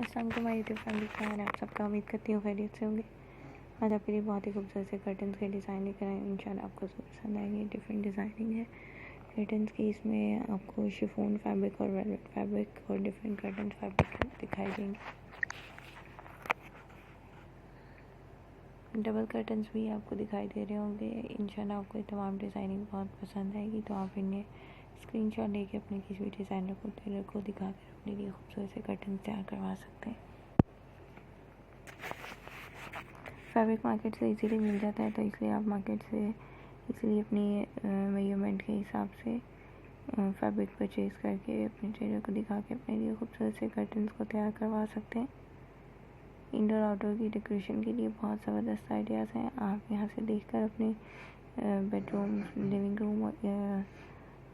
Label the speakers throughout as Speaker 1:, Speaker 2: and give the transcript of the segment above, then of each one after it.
Speaker 1: अस्सलाम वालेकुम my YouTube family, क्या है आप सबका। उम्मीद करती हूँ खैरियत से होंगे। आज आपके लिए बहुत ही खूबसूरत से कर्टन्स के डिज़ाइन लेकर आए हैं। इंशाल्लाह आपको पसंद आएंगे। डिफरेंट डिज़ाइनिंग है कर्टन्स की। इसमें आपको शिफॉन फैब्रिक और वेलवेट फैब्रिक और डिफरेंट कर्टन्स फैब्रिक दिखाई देंगे। डबल कर्टन्स भी आपको दिखाई दे रहे होंगे। इंशाल्लाह आपको ये तमाम डिज़ाइनिंग बहुत पसंद आएगी, तो आप इन्हें स्क्रीनशॉट लेके अपने किसी भी डिज़ाइनर को टेलर को दिखाकर अपने लिए खूबसूरत से कर्टन तैयार करवा सकते हैं। फैब्रिक मार्केट से इजीली मिल जाता है, तो इसलिए आप मार्केट से इजीली अपनी मेजरमेंट के हिसाब से फैब्रिक परचेज़ करके अपने टेलर को दिखा के अपने लिए खूबसूरत से कर्टन्स को तैयार करवा सकते हैं। इंडोर आउटडोर की डेकोरेशन के लिए बहुत ज़बरदस्त आइडियाज़ हैं। आप यहाँ से देखकर अपने बेडरूम, लिविंग रूम या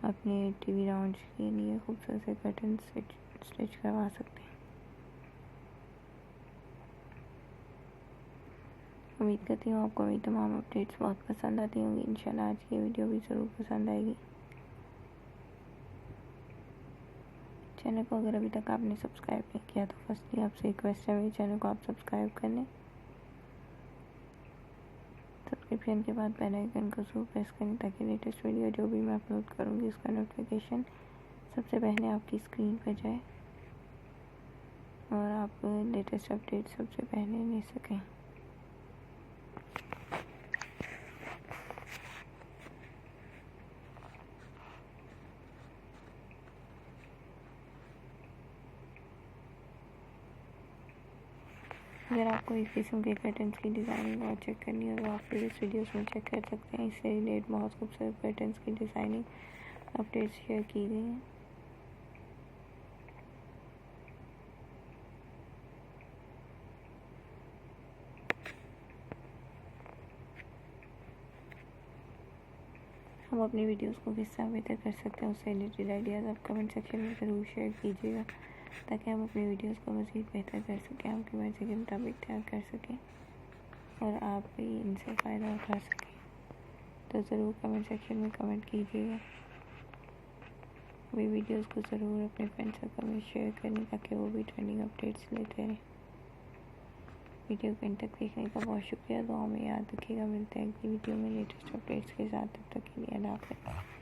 Speaker 1: अपने टीवी लाउंज के लिए खूबसूरत से कर्टन स्टिच करवा सकते हैं। उम्मीद करती हूँ आपको मेरी तमाम अपडेट्स बहुत पसंद आती होंगी। इंशाल्लाह आज की वीडियो भी ज़रूर पसंद आएगी। चैनल को अगर अभी तक आपने सब्सक्राइब नहीं किया तो फर्स्टली आपसे रिक्वेस्ट है मेरे चैनल को आप सब्सक्राइब कर लें। सब्सक्रिप्शन के बाद बेल आइकन को ज़रूर प्रेस करें ताकि लेटेस्ट वीडियो जो भी मैं अपलोड करूँगी उसका नोटिफिकेशन सबसे पहले आपकी स्क्रीन पर जाए और आप लेटेस्ट अपडेट सबसे पहले ले सकें। अगर आपको इस किस्म के कर्टन्स की डिज़ाइनिंग और चेक करनी है तो आप प्रीवियस वीडियोस में चेक कर सकते हैं। इससे रिलेटेड बहुत खूबसूरत कर्टन्स की डिज़ाइनिंग अपडेट्स शेयर की गई हैं। हम अपनी वीडियोस को किस तरह बेहतर कर सकते हैं उससे रिलेटेड आइडियाज़ आप कमेंट सेक्शन में ज़रूर शेयर कीजिएगा ताकि हम अपनी वीडियोस को मज़ीद बेहतर कर सकें, आपकी मर्ज़ी के मुताबिक तैयार कर सकें और आप भी इनसे फ़ायदा उठा सकें। तो ज़रूर कमेंट सेक्शन में कमेंट कीजिएगा। वे वीडियोस को ज़रूर अपने फ्रेंड सर्कल में शेयर करें ताकि वो भी ट्रेंडिंग अपडेट्स लेते रहें। वीडियो को एंड तक देखने का बहुत शुक्रिया। दुआ में याद रखिएगा। मिलते हैं अगली वीडियो में लेटेस्ट अपडेट्स के साथ। तब तक के लिए अल्लाह हाफ़िज़।